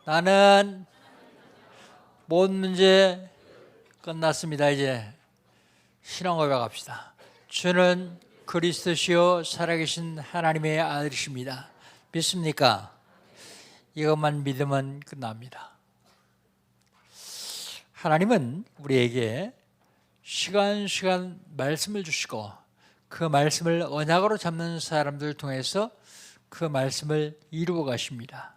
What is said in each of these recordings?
나는 모든 문제 끝났습니다. 이제 신앙 고백합시다. 주는 그리스도시요 살아계신 하나님의 아들이십니다. 믿습니까? 이것만 믿으면 끝납니다. 하나님은 우리에게 시간 말씀을 주시고 그 말씀을 언약으로 잡는 사람들을 통해서 그 말씀을 이루어 가십니다.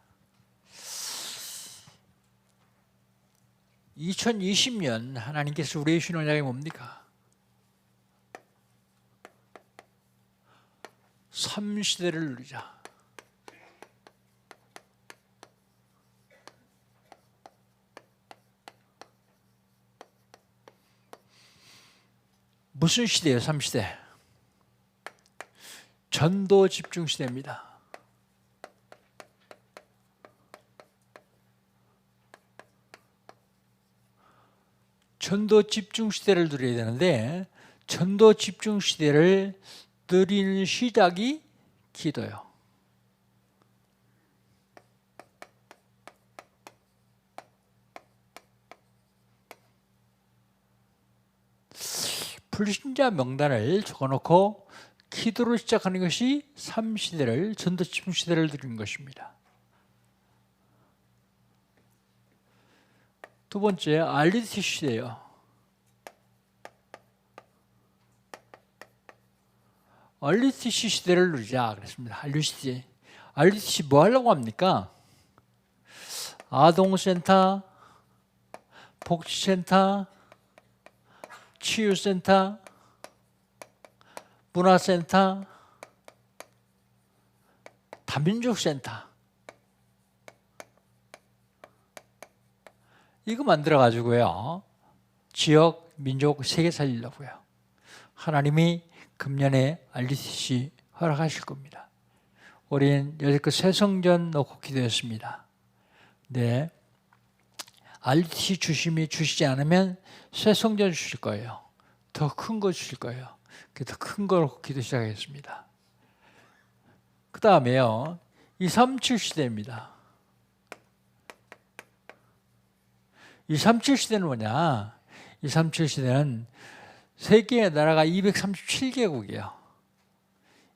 2020년 하나님께서 우리의 주신 언약이 뭡니까? 3시대를 누리자. 무슨 시대예요? 3시대. 전도 집중 시대입니다. 전도 집중 시대를 누려야 되는데 전도 집중 시대를 누리는 시작이 기도요. 불신자 명단을 적어놓고 기도로 시작하는 것이 3시대를 전도 집중 시대를 누리는 것입니다. 두 번째, RDT 시대예요. RDT 시대를 누리자 그랬습니다. RDT 뭐 하려고 합니까? 아동센터, 복지센터, 치유센터, 문화센터, 다민족센터 이거 만들어가지고요 지역, 민족 세계 살리려고요. 하나님이 금년에 RDTC 허락하실 겁니다. 우리는 여태껏 새성전 놓고 기도했습니다. 네, RDTC 주시지 않으면 새성전 주실 거예요. 더 큰 거 주실 거예요. 더 큰 걸 기도 시작하겠습니다. 그 다음에요 237 시대입니다. 237 시대는 뭐냐? 237 시대는 세계의 나라가 237개국이에요.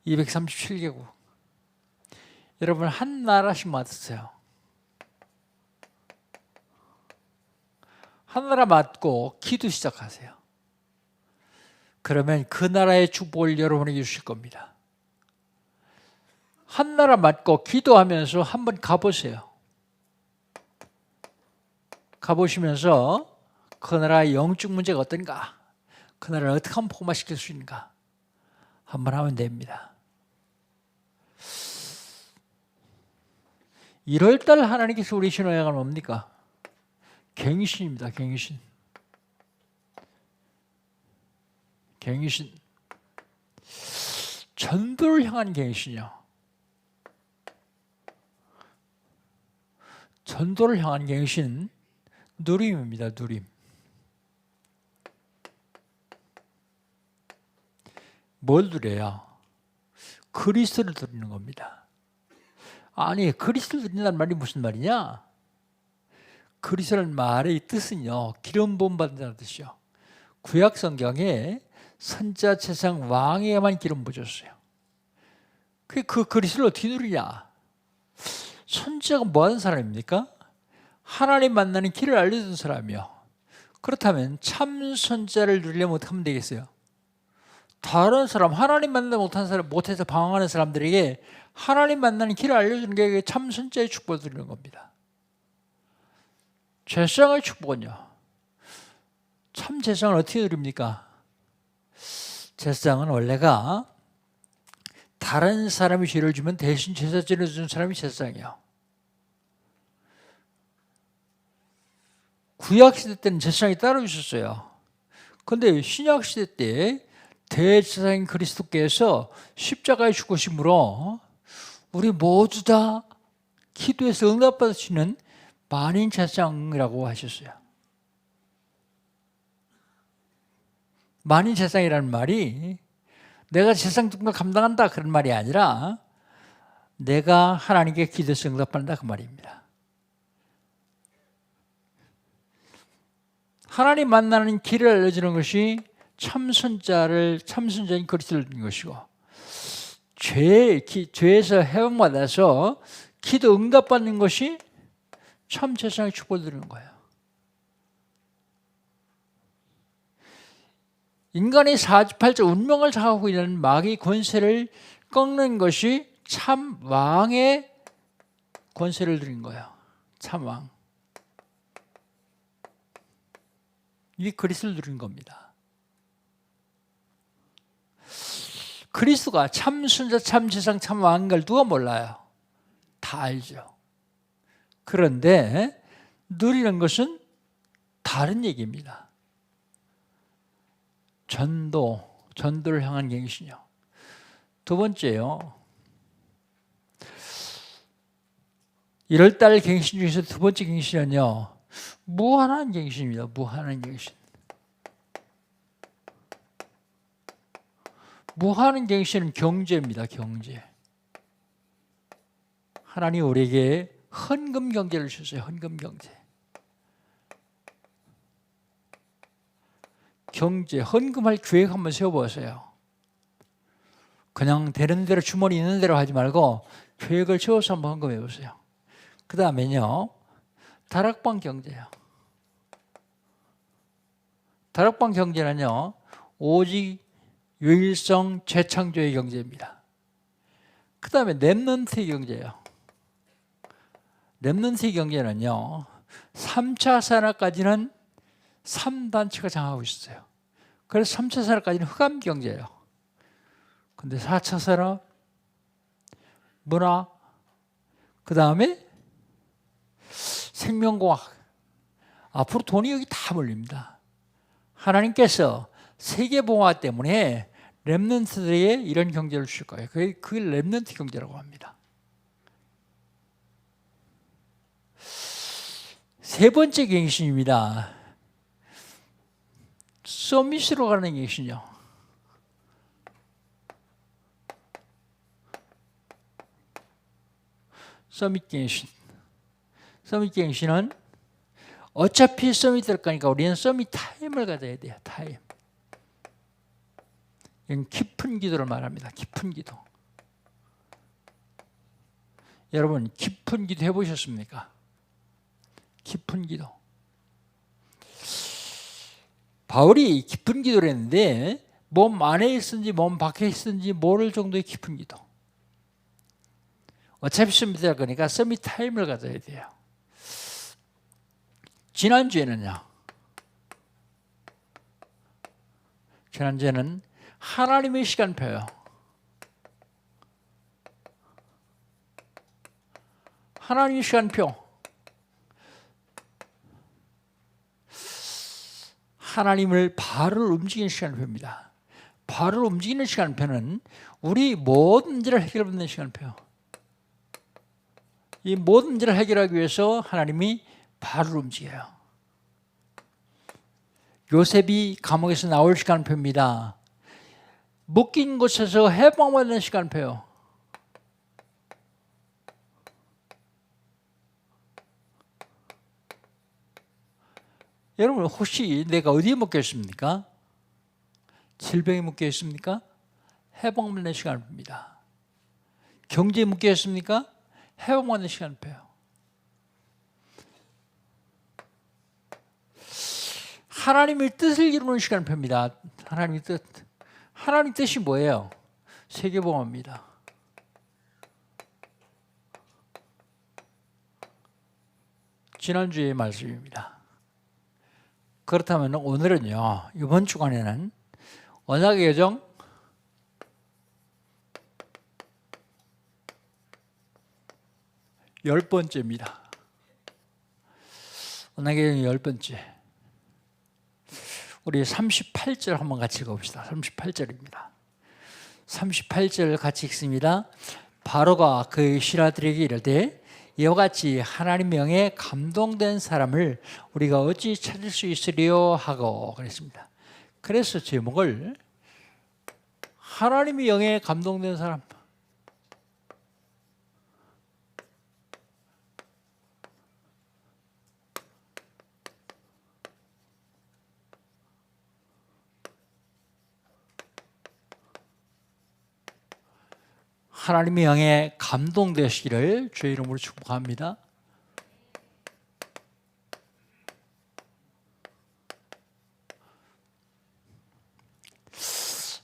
237개국. 여러분 한 나라씩 맡으세요. 한 나라 맡고 기도 시작하세요. 그러면 그 나라의 축복을 여러분에게 주실 겁니다. 한 나라 맡고 기도하면서 한번 가보세요. 가보시면서 그 나라의 영적 문제가 어떤가? 그 나라를 어떻게 하면 포괄시킬 수 있는가? 한번 하면 됩니다. 1월달 하나님께서 우리 신호양은 뭡니까? 갱신입니다. 갱신. 전도를 향한 갱신이요. 전도를 향한 갱신, 누림입니다. 누림. 뭘 누려요? 그리스도를 누리는 겁니다. 아니, 그리스도를 누린다는 말이 무슨 말이냐? 그리스도라는 말의 뜻은요, 기름 부음 받는다는 뜻이요. 구약 성경에 선자, 제사장, 왕에게만 기름 부어줬어요. 그 그리스도를 어떻게 누리냐? 선지자가 뭐 하는 사람입니까? 하나님 만나는 길을 알려준 사람이요. 그렇다면 참 선지자를 누리려면 어떻게 하면 되겠어요? 다른 사람, 하나님 만나 못한 사람, 못해서 방황하는 사람들에게 하나님 만나는 길을 알려주는 게 참 선지자의 축복을 누리는 겁니다. 제사장의 축복은요. 참 제사장을 어떻게 누립니까? 제사장은 원래가 다른 사람이 죄를 주면 대신 제사 지내주는 사람이 제사장이에요. 구약시대 때는 제사장이 따로 있었어요. 그런데 신약시대 때 대제사장인 그리스도께서 십자가에 죽으심으로 우리 모두 다 기도해서 응답받으시는 만인 제사장이라고 하셨어요. 만인 제사장이라는 말이 내가 세상 정도 감당한다 그런 말이 아니라 내가 하나님께 기도해서 응답받는다 그 말입니다. 하나님 만나는 길을 알려주는 것이 참선자인 그리스도를 드리는 것이고, 죄에서 해방받아서 기도 응답받는 것이 참 세상의 축복을 드리는 거예요. 인간의 사주팔자 운명을 장악하고 있는 마귀 권세를 꺾는 것이 참 왕의 권세를 드린 거예요. 참 왕. 이게 그리스도를 드린 겁니다. 그리스도가 참 순자, 참 세상, 참 왕인 걸 누가 몰라요? 다 알죠. 그런데 누리는 것은 다른 얘기입니다. 전도를 향한 갱신이요. 두 번째요. 1월달 갱신 중에서 두 번째 갱신은요. 무한한 갱신입니다. 무한한 갱신. 무한한 갱신은 경제입니다. 경제. 하나님 우리에게 헌금 경제를 주셨어요. 헌금 경제. 경제, 헌금할 계획 한번 세워보세요. 그냥 되는 대로 주머니 있는 대로 하지 말고 계획을 세워서 한번 헌금해 보세요. 그 다음에요. 다락방 경제요. 다락방 경제는요. 오직 유일성 재창조의 경제입니다. 그 다음에 렘넌트의 경제요. 렘넌트의 경제는요. 3차 산업까지는 3단체가 장악하고 있어요. 그래서 3차 산업까지는 흑암 경제예요. 근데 4차 산업, 문화, 그 다음에 생명공학. 앞으로 돈이 여기 다 몰립니다. 하나님께서 세계봉화 때문에 렘넌트들에게 이런 경제를 주실 거예요. 그게 렘넌트 경제라고 합니다. 세 번째 갱신입니다. 서밋으로 가는 갱신이요. 서밋 갱신. 서밋 갱신은 어차피 서밋 될 거니까 우리는 서밋 타임을 가져야 돼요. 타임. 이건 깊은 기도를 말합니다. 깊은 기도. 여러분 깊은 기도 해보셨습니까? 깊은 기도. 바울이 깊은 기도를 했는데 몸 안에 있든지 몸 밖에 있든지 모를 정도의 깊은 기도. 어차피 서밋 될 거니까 서밋 타임을 가져야 돼요. 지난주에는 하나님의 시간표요. 하나님의 시간표. 하나님을 바로 움직이는 시간표입니다. 바로 움직이는 시간표는 우리 모든 문제를 해결받는 시간표요. 이 모든 문제를 해결하기 위해서 하나님이 바로 움직여요. 요셉이 감옥에서 나올 시간표입니다. 묶인 곳에서 해방받는 시간표요. 여러분 혹시 내가 어디에 묶여 있습니까? 질병에 묶여 있습니까? 해방받는 시간표입니다. 경제에 묶여 있습니까? 해방받는 시간표요. 하나님의 뜻을 이루는 시간표입니다. 하나님의 뜻. 하나님의 뜻이 뭐예요? 세계봉화입니다. 지난주의 말씀입니다. 그렇다면 오늘은요. 이번 주간에는 언약의 여정 10번째입니다. 언약의 여정 10번째. 우리 38절 한번 같이 읽어봅시다. 38절입니다. 38절 같이 읽습니다. 바로가 그의 신하들에게 이르되 이와 같이 하나님 명에 감동된 사람을 우리가 어찌 찾을 수 있으리요 하고 그랬습니다. 그래서 제목을 하나님의 영에 감동된 사람. 하나님의 영에 감동되시기를 주의 이름으로 축복합니다.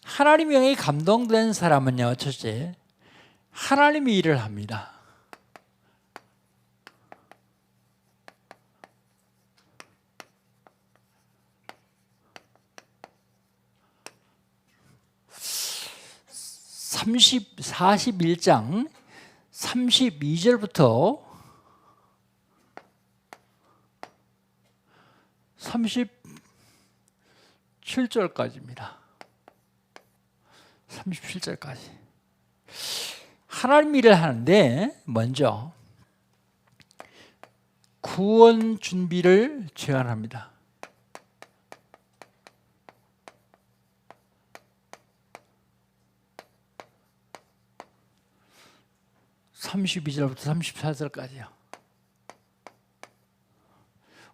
하나님의 영에 감동된 사람은요, 첫째, 하나님의 일을 합니다. (30) 41장 32절부터 37절까지입니다. 37절까지. 하나님 일을 하는데 먼저 구원 준비를 제안합니다. 32절부터 34절까지요.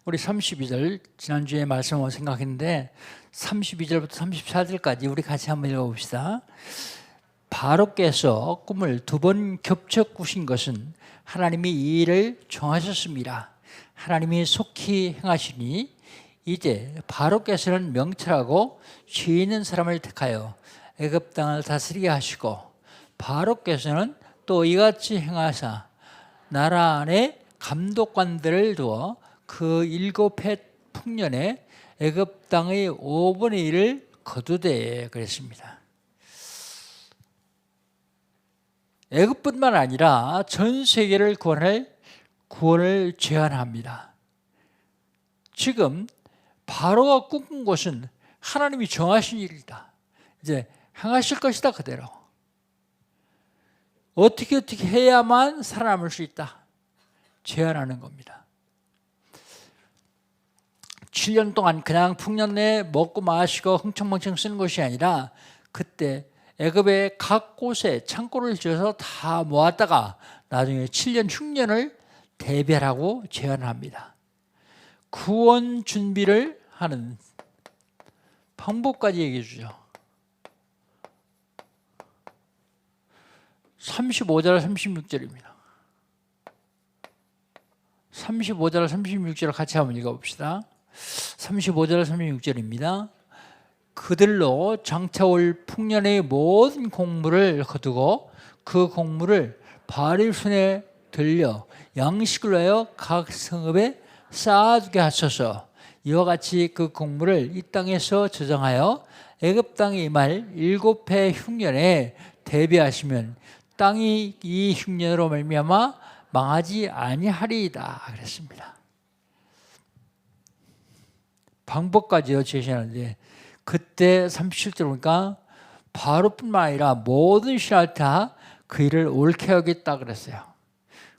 우리 32절 지난주에 말씀을 생각했는데 32절부터 34절까지 우리 같이 한번 읽어봅시다. 바로께서 꿈을 2번 겹쳐 꾸신 것은 하나님이 이 일을 정하셨습니다. 하나님이 속히 행하시니 이제 바로께서는 명철하고 지혜 있는 사람을 택하여 애굽 땅을 다스리게 하시고 바로께서는 또 이같이 행하사 나라 안에 감독관들을 두어 그 7해 풍년에 애굽 땅의 5분의 1을 거두되 그랬습니다. 애굽뿐만 아니라 전 세계를 구원을 제안합니다. 지금 바로가 꿈꾼 것은 하나님이 정하신 일이다. 이제 행하실 것이다 그대로. 어떻게 해야만 살아남을 수 있다. 제안하는 겁니다. 7년 동안 그냥 풍년 내에 먹고 마시고 흥청망청 쓰는 것이 아니라 그때 애굽의 각 곳에 창고를 지어서 다 모았다가 나중에 7년 흉년을 대별하고 제안합니다. 구원 준비를 하는 방법까지 얘기해 주죠. 35절 36절입니다. 35절 36절 같이 한번 읽어봅시다. 35절 36절입니다. 그들로 장차올 풍년의 모든 곡물을 거두고 그 곡물을 바알 손에 들려 양식을 하여 각 성읍에 쌓아두게 하소서. 이와 같이 그 곡물을 이 땅에서 저장하여 애굽 땅에 임할 7해 흉년에 대비하시면 땅이 이 흉년으로 말미암아 망하지 아니하리이다 그랬습니다. 방법까지요 제시하는데 그때 37절 보니까 바로뿐만 아니라 모든 신하를 다 그 일을 옳게 하겠다 그랬어요.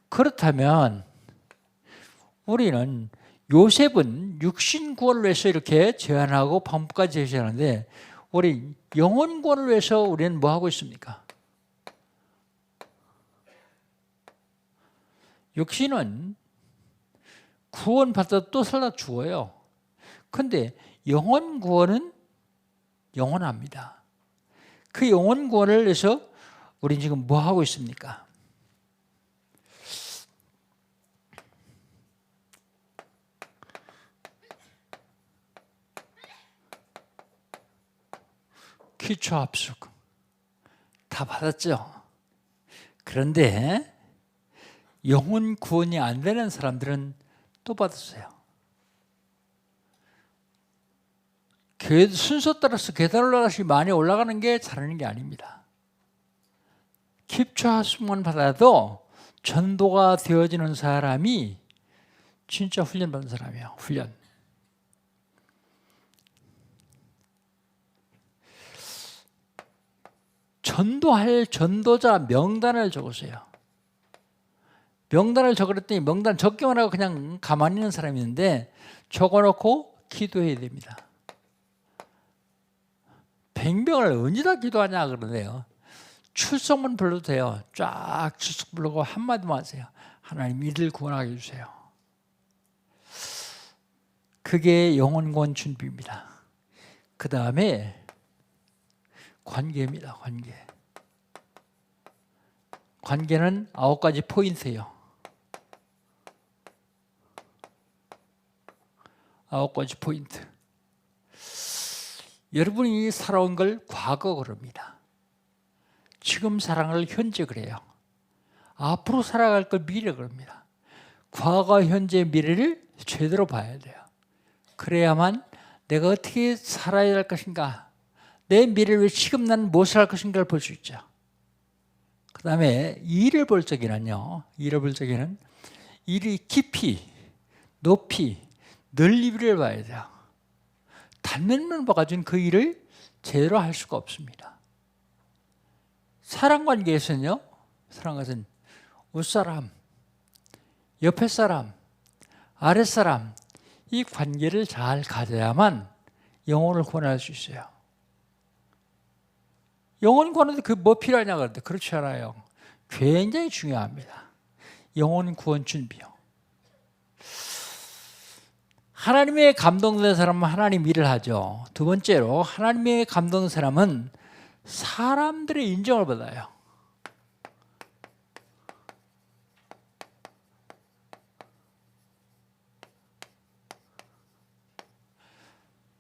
그렇다면 우리는 요셉은 육신 구원을 위해서 이렇게 제안하고 방법까지 제시하는데 우리 영혼 구원을 위해서 우리는 뭐 하고 있습니까? 육신은 구원받아 또 살다 죽어요. 그런데 영혼 구원은 영원합니다. 그 영혼 구원을 위해서 우리는 지금 뭐 하고 있습니까? 기초 합숙 다 받았죠. 그런데 영혼 구원이 안 되는 사람들은 또 받았어요. 순서 따라서 계단 올라가시 많이 올라가는 게 잘하는 게 아닙니다. 기초 합숙만 받아도 전도가 되어지는 사람이 진짜 훈련받은 사람이에요. 훈련. 전도할 전도자 명단을 적으세요. 명단을 적으랬더니 명단 적기만 하고 그냥 가만히 있는 사람이 있는데 적어놓고 기도해야 됩니다. 100명을 언제 다 기도하냐 그러네요. 출석만 불러도 돼요. 쫙 출석 부르고 한마디만 하세요. 하나님 이들 구원하게 해주세요. 그게 영혼 구원 준비입니다. 그 다음에 관계입니다. 관계. 관계는 9가지 포인트예요. 9가지 포인트. 여러분이 살아온 걸 과거 그럽니다. 지금 사랑을 현재 그래요. 앞으로 살아갈 걸 미래 그럽니다. 과거, 현재, 미래를 제대로 봐야 돼요. 그래야만 내가 어떻게 살아야 할 것인가, 내 미래를 위해 지금 나는 무엇을 할 것인가를 볼 수 있죠. 그 다음에 일을 볼 적에는요, 일을 볼 적에는 일이 깊이, 높이, 넓이를 봐야 돼요. 단면만 봐가지고는 그 일을 제대로 할 수가 없습니다. 사랑관계에서는요, 사랑관계에서는 윗사람, 옆에 사람, 아랫사람, 이 관계를 잘 가져야만 영혼을 구원할 수 있어요. 영혼 구원하는데 그 뭐 필요하냐 그러는데 그렇지 않아요. 굉장히 중요합니다. 영혼 구원 준비요. 하나님의 감동된 사람은 하나님 일을 하죠. 두 번째로 하나님의 감동된 사람은 사람들의 인정을 받아요.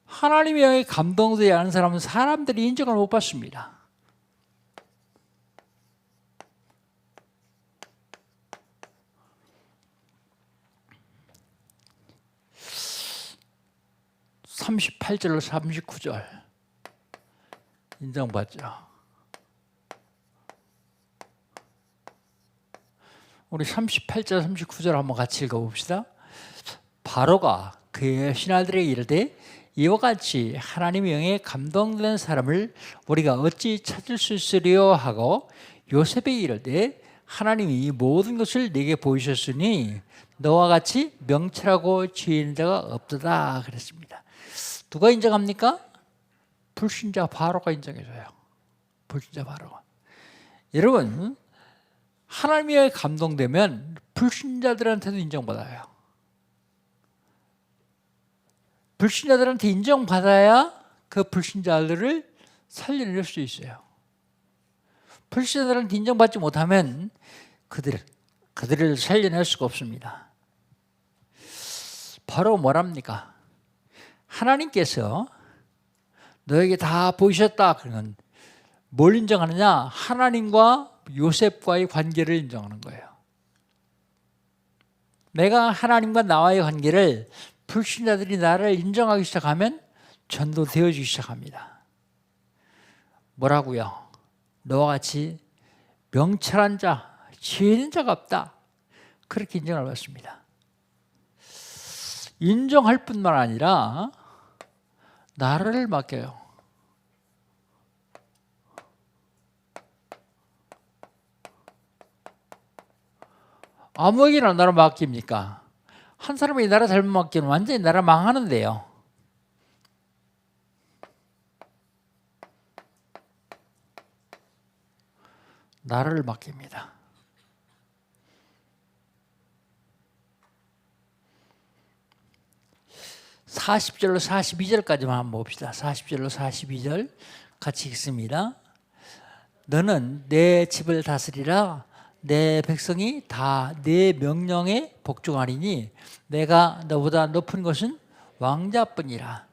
하나님의 영에 감동되지 않은 사람은 사람들이 인정을 못 받습니다. (38절로) (39절) 인정받죠. 우리 38절 39절 한번 같이 읽어봅시다. 바로가 그의 신하들에게 이르되 이와 같이 하나님의 영에 감동된 사람을 우리가 어찌 찾을 수 있으리요 하고 요셉에게 이르되 하나님이 모든 것을 내게 보이셨으니 너와 같이 명철하고 지혜 있는 자가 없도다 그랬습니다. 누가 인정합니까? 불신자 바로가 인정해줘요. 불신자 바로가. 여러분, 하나님의 감동되면 불신자들한테도 인정받아요. 불신자들한테 인정받아야 그 불신자들을 살려낼 수 있어요. 불신자들한테 인정받지 못하면 그들을 살려낼 수가 없습니다. 바로 뭐랍니까? 하나님께서 너에게 다 보이셨다. 그러면 뭘 인정하느냐? 하나님과 요셉과의 관계를 인정하는 거예요. 내가 하나님과 나와의 관계를 불신자들이 나를 인정하기 시작하면 전도되어지기 시작합니다. 뭐라고요? 너와 같이 명철한 자, 지혜 있는 자가 없다. 그렇게 인정을 받습니다. 인정할 뿐만 아니라 나라를 맡겨요. 아무에게나 나라 맡깁니까? 한 사람이 나라 잘못 맡기면 완전히 나라 망하는데요. 나라를 맡깁니다. (40절로) (42절까지만 한번 봅시다. (40절로) (42절) 같이 읽습니다. 너는 내 집을 다스리라. 내 백성이 다 내 명령에 복종하리니 내가 너보다 높은 것은 왕자뿐이라.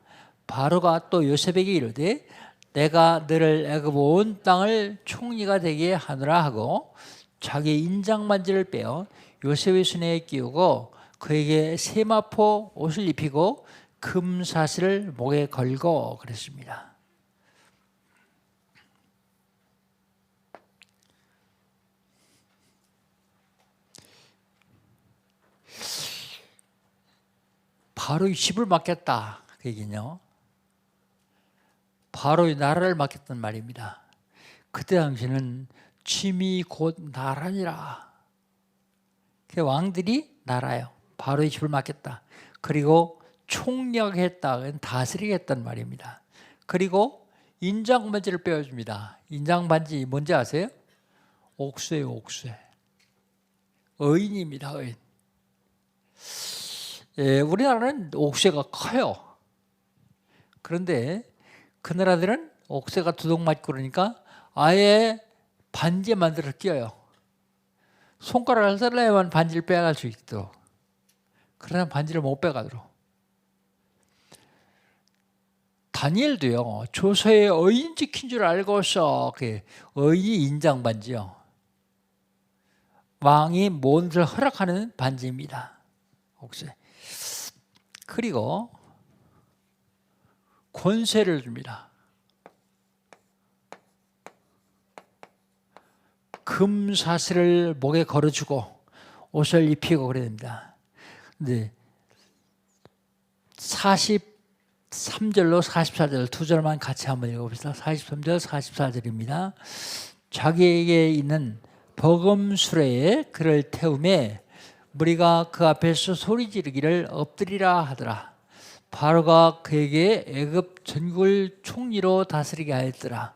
바로가 또 요셉에게 이르되 내가 너를 애굽 온 땅을 총리가 되게 하노라 하고 자기 인장반지를 빼어 요셉의 손에 끼우고 그에게 세마포 옷을 입히고 금사슬을 목에 걸고 그랬습니다. 바로의 집을 맡겼다 그 얘기는요. 바로의 나라를 맡겼단 말입니다. 그때 당시는 짐이 곧 나라니라. 그 왕들이 나라요. 바로의 집을 맡겼다. 그리고 총력했다. 다스리겠다는 말입니다. 그리고 인장반지를 빼어줍니다. 인장반지 뭔지 아세요? 옥쇠예요. 옥쇠. 의인입니다. 의인. 예, 우리나라는 옥쇠가 커요. 그런데 그 나라들은 옥쇠가 두둑맞고 그러니까 아예 반지에 만들어서 끼워요. 손가락을 잘라야만 반지를 빼갈 수 있도록. 그러나 반지를 못 빼가도록. 다니엘도요, 조서에 의인 지킨 줄 알고서 의인 인장 반지요. 왕이 모든 것을 허락하는 반지입니다. 혹시. 그리고 권세를 줍니다. 금 사슬을 목에 걸어주고 옷을 입히고 그래야 됩니다. 근데 43절로 44절 두 절만 같이 한번 읽어봅시다. 43절, 44절입니다. 자기에게 있는 버금수레에 그를 태우매 무리가 그 앞에서 소리 지르기를 엎드리라 하더라. 바로가 그에게 애굽 전국을 총리로 다스리게 하였더라.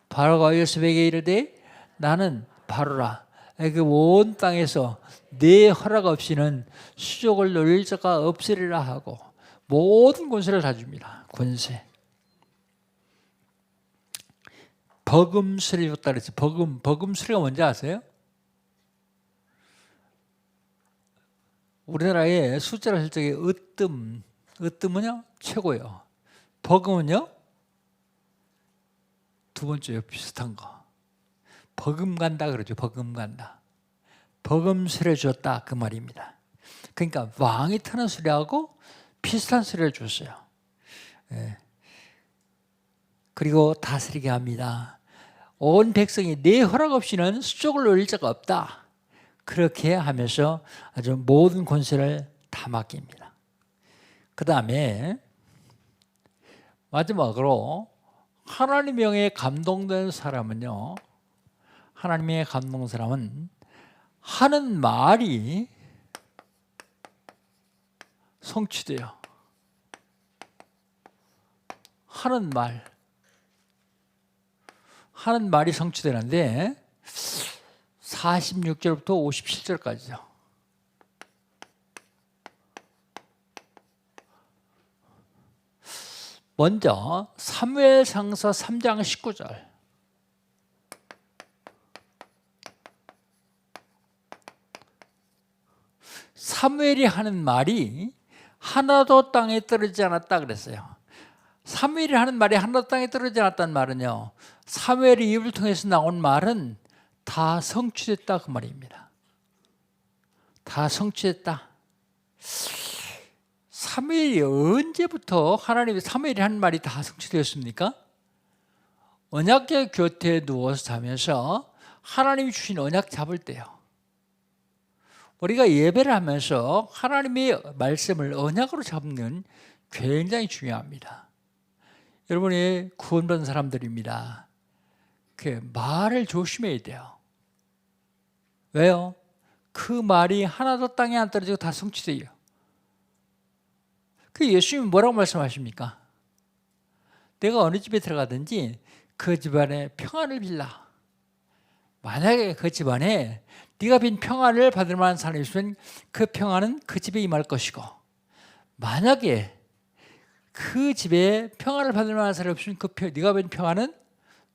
바로가 요셉에게 이르되 나는 바로라. 애굽 온 땅에서 네 허락 없이는 수족을 노릴 자가 없으리라 하고 모든 권세를 다 줍니다. 권세. 버금수레 줬다 그랬어요. 버금수레가 뭔지 아세요? 우리나라에 숫자를 쓸 적에 으뜸은요 최고예요. 버금은요 두 번째요. 비슷한 거. 버금간다 그러죠. 버금간다. 버금수레 줬다 그 말입니다. 그러니까 왕이 타는 수레하고 비슷한 수레를 줬어요. 예. 그리고 다스리게 합니다. 온 백성이 내 허락 없이는 수족을 노릴 자가 없다. 그렇게 하면서 아주 모든 권세를 다 맡깁니다. 그 다음에 마지막으로 하나님의 영에 감동된 사람은요. 하나님의 감동된 사람은 하는 말이 성취돼요. 하는 말이 성취되는데 46절부터 57절까지죠. 먼저 사무엘상서 3장 19절. 사무엘이 하는 말이 하나도 땅에 떨어지지 않았다 그랬어요. 사무엘이 하는 말이 하나도 땅에 떨어지지 않았다는 말은요. 사무엘의 입을 통해서 나온 말은 다 성취됐다 그 말입니다. 다 성취됐다. 사무엘이 언제부터 사무엘이 하는 말이 다 성취되었습니까? 언약궤 곁에 누워서 자면서 하나님이 주신 언약 잡을 때요. 우리가 예배를 하면서 하나님의 말씀을 언약으로 잡는 굉장히 중요합니다. 여러분이 구원받은 사람들입니다. 그 말을 조심해야 돼요. 왜요? 그 말이 하나도 땅에 안 떨어지고 다 성취돼요. 그 예수님이 뭐라고 말씀하십니까? 내가 어느 집에 들어가든지 그 집안에 평안을 빌라. 만약에 그 집안에 네가 빈 평안을 받을 만한 사람이 있으면 그 평안은 그 집에 임할 것이고, 만약에 그 집에 평안을 받을 만한 사람이 없으면 네가 빈 평안은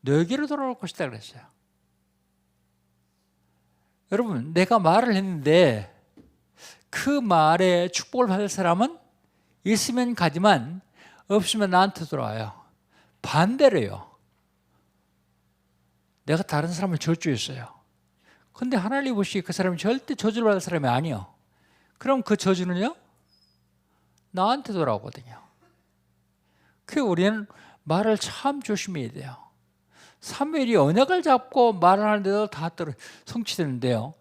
너에게로 돌아올 것이다 그랬어요. 여러분, 내가 말을 했는데 그 말에 축복을 받을 사람은 있으면 가지만 없으면 나한테 돌아와요. 반대로요. 내가 다른 사람을 저주했어요. 근데 하나님 보시기에 그 사람이 절대 저주를 받을 사람이 아니에요. 그럼 그 저주는요? 나한테 돌아오거든요. 그래서 우리는 말을 참 조심해야 돼요. 사무엘이 언약을 잡고 말을 하는데도 다 성취되는데요.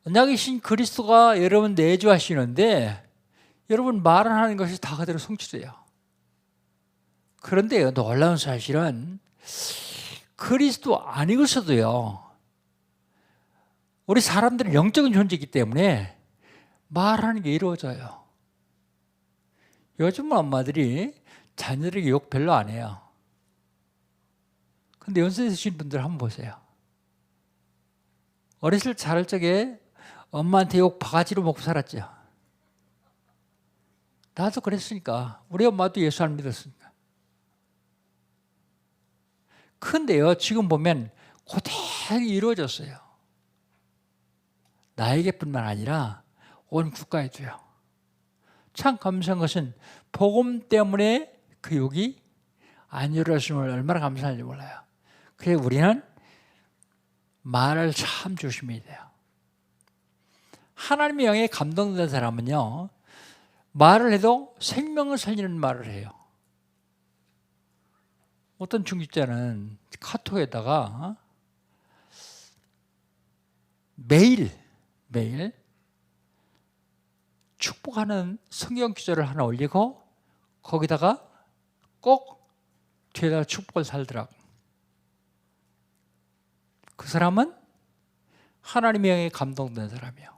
언약이신 그리스도가 여러분 내주하시는데 여러분 말을 하는 것이 다 그대로 성취돼요. 그런데요, 놀라운 사실은 그리스도 아니고서도요, 우리 사람들은 영적인 존재이기 때문에 말하는 게 이루어져요. 요즘 엄마들이 자녀들에게 욕 별로 안 해요. 근데 연세 드신 분들 한번 보세요. 어렸을 자랄 적에 엄마한테 욕 바가지로 먹고 살았죠. 나도 그랬으니까. 우리 엄마도 예수 안 믿었으니까. 근데요, 지금 보면 그대로 이루어졌어요. 나에게뿐만 아니라 온 국가에도요. 참 감사한 것은 복음 때문에 그 욕이 안 이루어졌음을 얼마나 감사한지 몰라요. 그래서 우리는 말을 참 조심해야 돼요. 하나님의 영에 감동된 사람은요, 말을 해도 생명을 살리는 말을 해요. 어떤 중직자는 카톡에다가 매일 축복하는 성경 기절을 하나 올리고 거기다가 꼭 뒤에다가 축복을 살더라고. 그 사람은 하나님의 영에 감동된 사람이에요.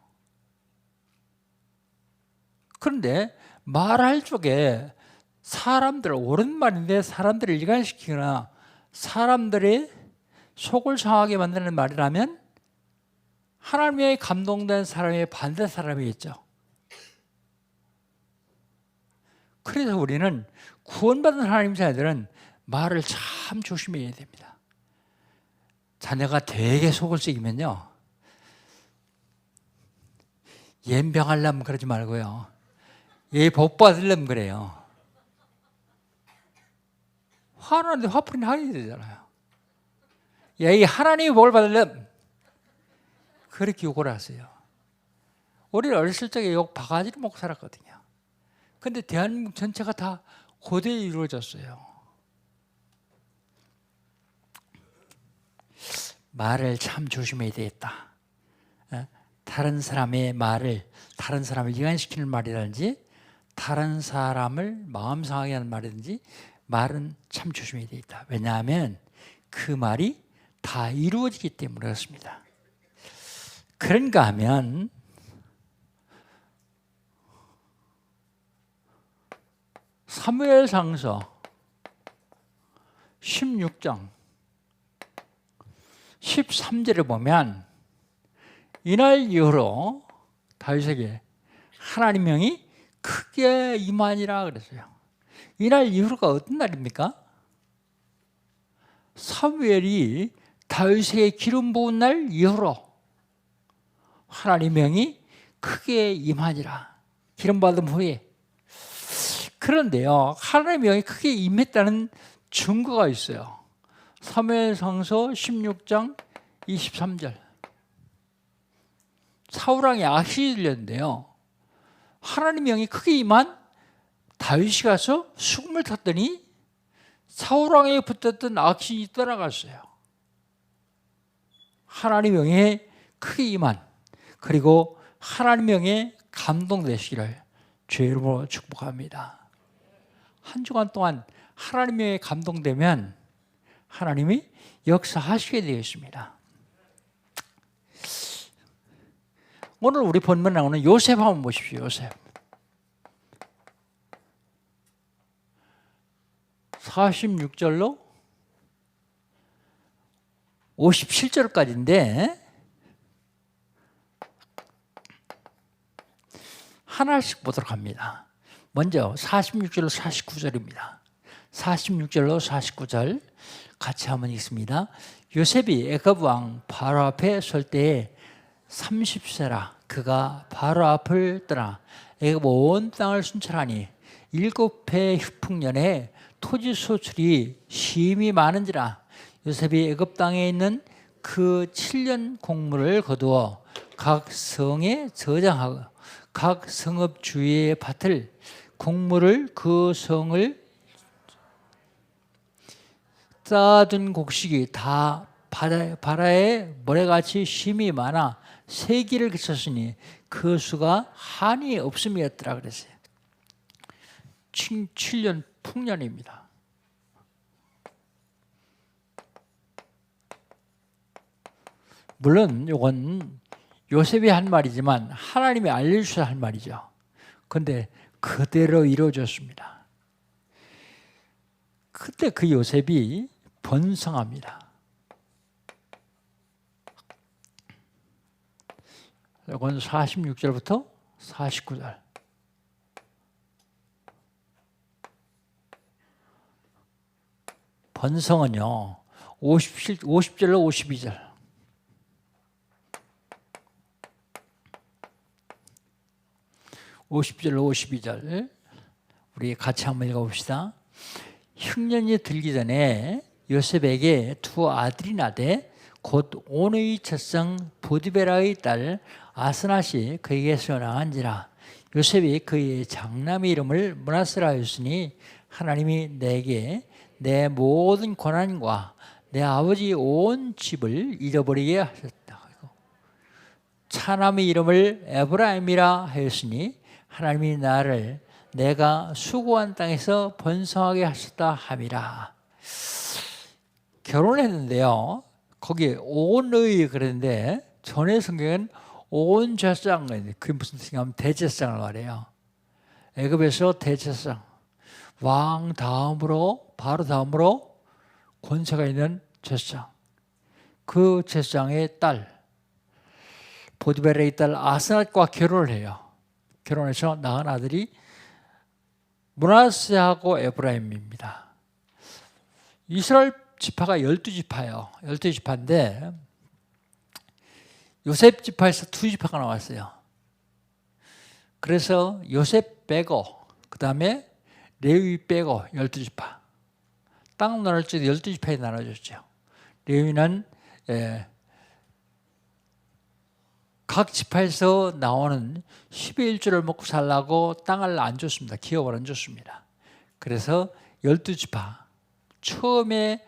그런데 말할 쪽에 사람들, 옳은 말인데 사람들을 일관시키거나 사람들의 속을 상하게 만드는 말이라면 하나님의 감동된 사람의 반대 사람이겠죠. 그래서 우리는 구원받은 하나님 자녀들은 말을 참 조심해야 됩니다. 자녀가 되게 속을 썩이면요, 연병하려면 그러지 말고요, 얘 복 받으려면 그래요. 화나는데 화풀이는 하게 되잖아요. 야, 이 하나님이 복을 받으려면 그렇게 욕을 하세요. 우리는 어렸을 적에 욕 바가지를 먹고 살았거든요. 근데 대한민국 전체가 다 고대에 이루어졌어요. 말을 참 조심해야 되겠다. 다른 사람의 말을, 다른 사람을 이간시키는 말이라든지 다른 사람을 마음 상하게 하는 말이든지 말은 참 조심해야 되겠다. 왜냐하면 그 말이 다 이루어지기 때문에 그렇습니다. 그런가 하면 사무엘상서 16장 13절에 보면 이날 이후로 다윗에게 하나님의 영이 크게 임하니라 그랬어요. 이날 이후로가 어떤 날입니까? 사무엘이 다윗에게 기름 부은 날 이후로 하나님의 영이 크게 임하니라. 기름 받은 후에. 그런데요, 하나님의 영이 크게 임했다는 증거가 있어요. 사무엘상서 16장 23절. 사울왕이 악신이 들렸는데요, 하나님의 영이 크게 임한 다윗이 가서 수금을 탔더니 사울왕에 붙었던 악신이 떠나갔어요. 하나님의 영에 크게 임한, 그리고 하나님의 영에 감동되시기를 주의 이름으로 축복합니다. 한 주간 동안 하나님의 영에 감동되면 하나님이 역사하시게 되겠습니다. 오늘 우리 본문에 나오는 요셉 한번 보십시오. 요셉 46절로 57절까지인데 하나씩 보도록 합니다. 먼저 46절로 49절입니다. 46절로 49절 같이 한번 읽습니다. 요셉이 애굽 왕 바로 앞에 설 때에 30세라. 그가 바로 앞을 떠나 애굽 온 땅을 순찰하니 7해 흉풍년에 토지 소출이 심히 많은지라. 요셉이 애굽 땅에 있는 그 7년 곡물을 거두어 각 성에 저장하고 각 성읍 주위의 밭을 곡물을 그 성을 쌓아둔 곡식이 다 바다에 모래같이 심이 많아 세기를 그쳤으니 그 수가 한이 없음이었더라 그랬어요. 7년 풍년입니다. 물론 이건 요셉이 한 말이지만 하나님이 알려주셔서 한 말이죠. 그런데 그대로 이루어졌습니다. 그때 그 요셉이 번성합니다. 이건 46절부터 49절. 번성은요 50절로 52절. 50절 52절 우리 같이 한번 읽어봅시다. 흉년이 들기 전에 요셉에게 두 아들이 나되 곧 온의 첫성 보디베라의 딸 아스낫이 그에게서 나한지라. 요셉이 그의 장남의 이름을 므낫세라 하였으니 하나님이 내게 내 모든 고난과 내 아버지 온 집을 잃어버리게 하셨다. 차남의 이름을 에브라임이라 하였으니 하나님이 나를 내가 수고한 땅에서 번성하게 하셨다 함이라. 결혼했는데요. 거기 온의 그랬는데 전의 성경은 온 제사장, 그게 무슨 뜻이냐면 대제사장을 말해요. 애굽에서 대제사장, 왕 다음으로 바로 다음으로 권세가 있는 제사장. 그 제사장의 딸 보디베라의 딸 아스낫과 결혼을 해요. 결혼해서 낳은 아들이 므낫세하고 에브라임입니다. 이스라엘 지파가 12지파예요. 12지파인데 요셉 지파에서 2지파가 나왔어요. 그래서 요셉 빼고 그 다음에 레위 빼고 12지파. 땅 나눌 때도 12지파에 나눠졌죠. 레위는 각 지파에서 나오는 10의 1조를 먹고 살라고 땅을 안 줬습니다. 기업을 안 줬습니다. 그래서 12지파. 처음에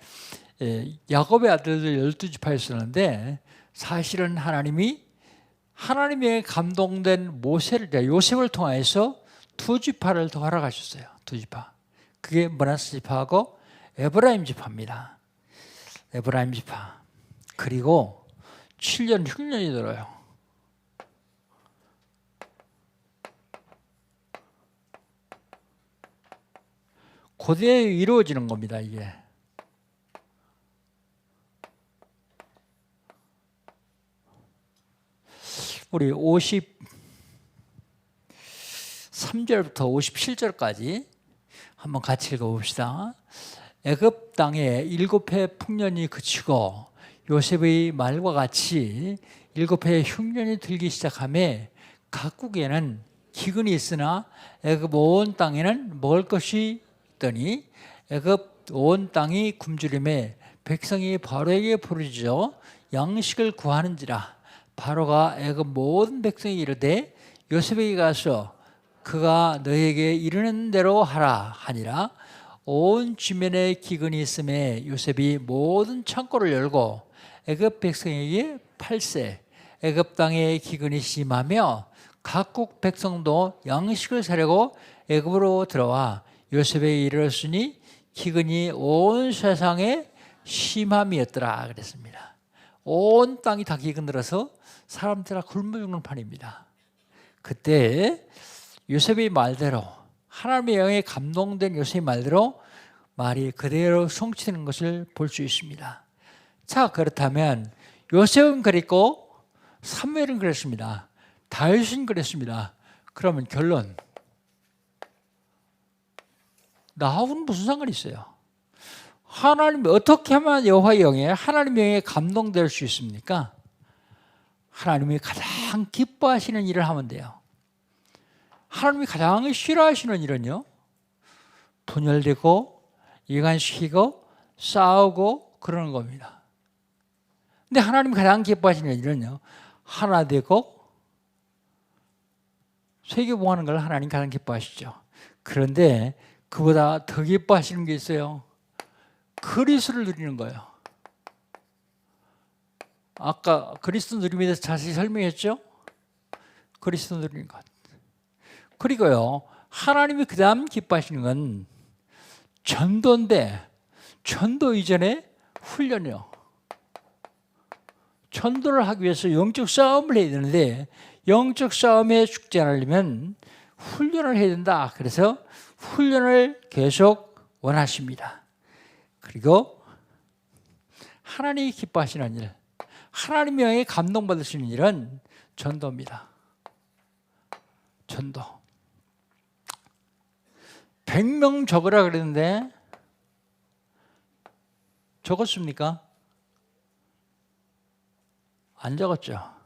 야곱의 아들들 12지파였었는데 사실은 하나님의 감동된 모세를, 요셉을 통해서 2지파를 더 허락하셨어요. 2지파. 그게 므낫세 지파하고 에브라임 지파입니다. 에브라임 지파. 그리고 7년 흉년이 들어요. 고대에 이루어지는 겁니다, 이게. 우리 53절부터 57절까지 한번 같이 읽어봅시다. 애굽 땅에 7해 풍년이 그치고 요셉의 말과 같이 7해 흉년이 들기 시작하며 각국에는 기근이 있으나 애굽 온 땅에는 먹을 것이 있더니 애굽 온 땅이 굶주림에 백성이 바로에게 부르짖어 양식을 구하는지라. 바로가 애굽 모든 백성이 이르되 요셉에게 가서 그가 너에게 이르는 대로 하라 하니라. 온 지면에 기근이 있음에 요셉이 모든 창고를 열고 애굽 백성에게 팔세. 애굽 땅에 기근이 심하며 각국 백성도 양식을 사려고 애굽으로 들어와 요셉에게 이르렀으니 기근이 온 세상에 심함이었더라 그랬습니다. 온 땅이 다 기근 들어서 사람들이 굶어 죽는 판입니다. 그때 요셉의 말대로, 하나님의 영에 감동된 요셉의 말대로 말이 그대로 성취되는 것을 볼 수 있습니다. 자, 그렇다면 요셉은 그랬고 사무엘은 그랬습니다. 다윗은 그랬습니다. 그러면 결론, 나하고는 무슨 상관이 있어요? 하나님이 어떻게 하면 여호와의 영에, 하나님의 영에 감동될 수 있습니까? 하나님이 가장 기뻐하시는 일을 하면 돼요. 하나님이 가장 싫어하시는 일은요, 분열되고 이간시키고 싸우고 그러는 겁니다. 근데 하나님이 가장 기뻐하시는 일은요, 하나 되고 세계봉하는 걸 하나님 가장 기뻐하시죠. 그런데 그보다 더 기뻐하시는 게 있어요. 그리스도를 누리는 거예요. 아까 그리스도 누림에 대해서 자세히 설명했죠? 그리스도 누리는 것. 그리고요, 하나님이 그 다음 기뻐하시는 건 전도인데, 전도 이전에 훈련이요. 전도를 하기 위해서 영적 싸움을 해야 되는데, 영적 싸움에 죽지 않으려면 훈련을 해야 된다. 그래서 훈련을 계속 원하십니다. 그리고 하나님이 기뻐하시는 일, 하나님의 영에 감동받으시는 일은 전도입니다. 전도. 100명 적으라 그랬는데 적었습니까? 안 적었죠.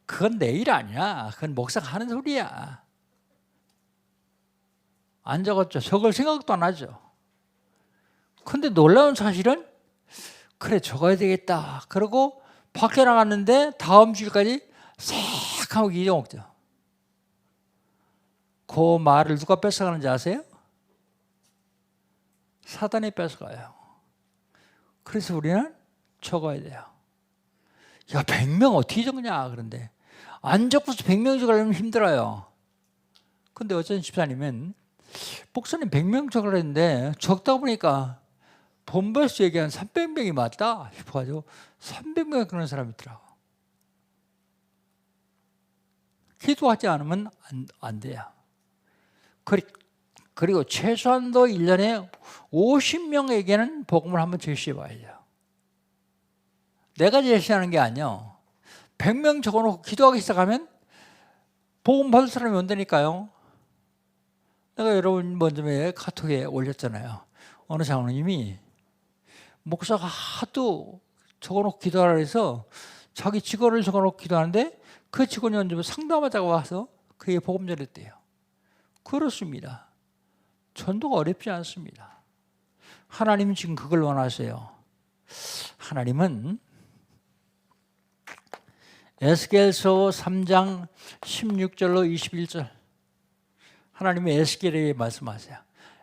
그건 내 일 아니야. 그건 목사가 하는 소리야. 안 적었죠. 적을 생각도 안 하죠. 근데 놀라운 사실은 그래 적어야 되겠다. 그러고 밖에 나갔는데 다음 주일까지 싹 하고 잊어먹죠. 그 말을 누가 뺏어가는지 아세요? 사단이 뺏어가요. 그래서 우리는 적어야 돼요. 야, 100명 어떻게 적냐? 그런데 안 적고서 100명 적으려면 힘들어요. 근데 어쩐 집사님은 목사님 100명 적으라 했는데 적다 보니까 본부에서 얘기한 300명이 맞다 싶어가지고 300명 그런 사람이 있더라고. 기도하지 않으면 안 돼요. 그리고 최소한도 1년에 50명에게는 복음을 한번 제시해 봐야 돼요. 내가 제시하는 게 아니요. 100명 적어놓고 기도하기 시작하면 복음 받을 사람이 온다니까요. 내가 여러분 먼저에 카톡에 올렸잖아요. 어느 장로님이 목사가 하도 적어놓고 기도하라 해서 자기 직원을 적어놓고 기도하는데 그 직원이 언제 상담하자고 와서 그게 복음 전했대요. 그렇습니다. 전도가 어렵지 않습니다. 하나님은 지금 그걸 원하세요. 하나님은 에스겔서 3장 16절로 21절 하나님이 에스겔에게 말씀하세요.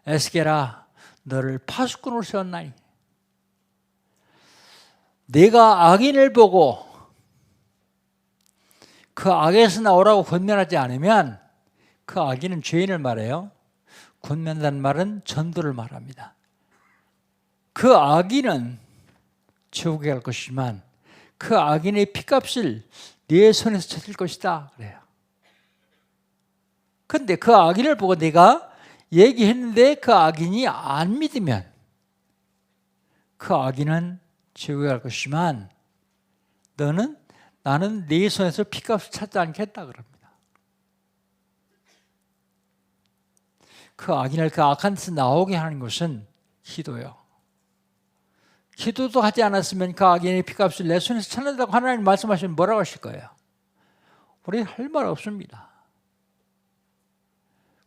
에스겔아 너를 파수꾼으로 세웠나니 내가 악인을 보고 그 악에서 나오라고 권면하지 않으면 그 악인은 죄인을 말해요. 권면한다는 말은 전도를 말합니다. 그 악인은 지옥에 갈 것이지만 그 악인의 피값을 네 손에서 찾을 것이다 그래요. 그런데 그 악인을 보고 내가 얘기했는데 그 악인이 안 믿으면 그 악인은 지옥에 갈 것이지만 나는 네 손에서 피값을 찾지 않겠다 그럽니다. 그 악인을 그 악한 데서 나오게 하는 것은 기도요. 기도도 하지 않았으면 그 악인의 피값을 내 손에서 찾는다고 하나님 말씀하시면 뭐라고 하실 거예요? 우리 할 말 없습니다.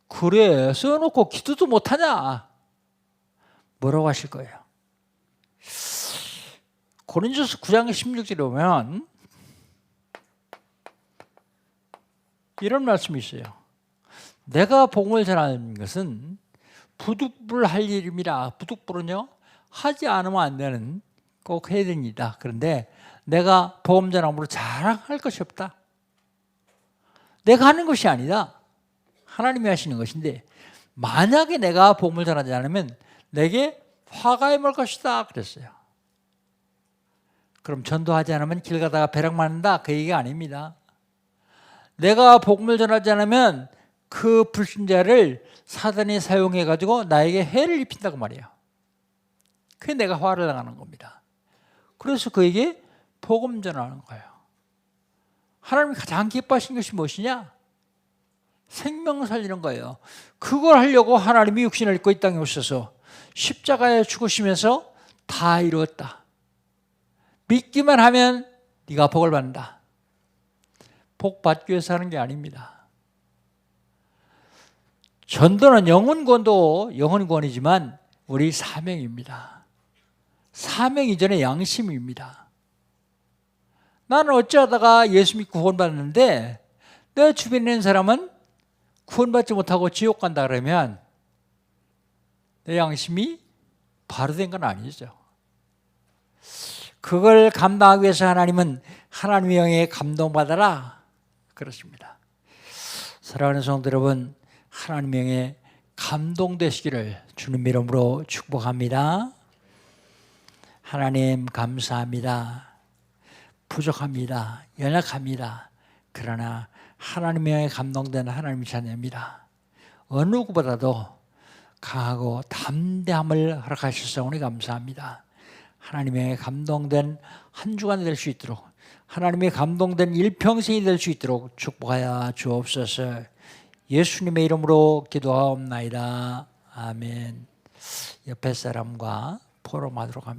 그래 써놓고 기도도 못하냐? 뭐라고 하실 거예요? 고린도서 9장 16절에 보면 이런 말씀이 있어요. 내가 복음을 전하는 것은 부득불 할 일입니다. 부득불은요 하지 않으면 안 되는 꼭 해야 됩니다. 그런데 내가 복음 전함으로 자랑할 것이 없다. 내가 하는 것이 아니다. 하나님이 하시는 것인데 만약에 내가 복음을 전하지 않으면 내게 화가 임할 것이다 그랬어요. 그럼 전도하지 않으면 길 가다가 벼락 맞는다 그 얘기가 아닙니다. 내가 복음을 전하지 않으면 그 불신자를 사단이 사용해가지고 나에게 해를 입힌다고 말이에요. 그게 내가 화를 당하는 겁니다. 그래서 그에게 복음 전하는 거예요. 하나님이 가장 기뻐하신 것이 무엇이냐? 생명 살리는 거예요. 그걸 하려고 하나님이 육신을 입고 이 땅에 오셔서 십자가에 죽으시면서 다 이루었다. 믿기만 하면 네가 복을 받는다. 복 받기 위해서 하는 게 아닙니다. 전도는 영혼권이지만 우리 사명입니다. 사명 이전에 양심입니다. 나는 어찌하다가 예수 믿고 구원받는데 내 주변에 있는 사람은 구원받지 못하고 지옥 간다 그러면 내 양심이 바로 된 건 아니죠. 그걸 감당하기 위해서 하나님은 하나님의 영에 감동받아라 그렇습니다. 사랑하는 성도 여러분, 하나님의 영에 감동되시기를 주님 이름으로 축복합니다. 하나님 감사합니다. 부족합니다. 연약합니다. 그러나 하나님의 영에 감동된 하나님의 자녀입니다. 어느 누구보다도 강하고 담대함을 허락하셔서 오늘 감사합니다. 하나님의 감동된 한 주간 될 수 있도록 하나님의 감동된 일평생이 될 수 있도록 축복하여 주옵소서. 예수님의 이름으로 기도하옵나이다. 아멘. 옆에 사람과 포럼하도록 합니다.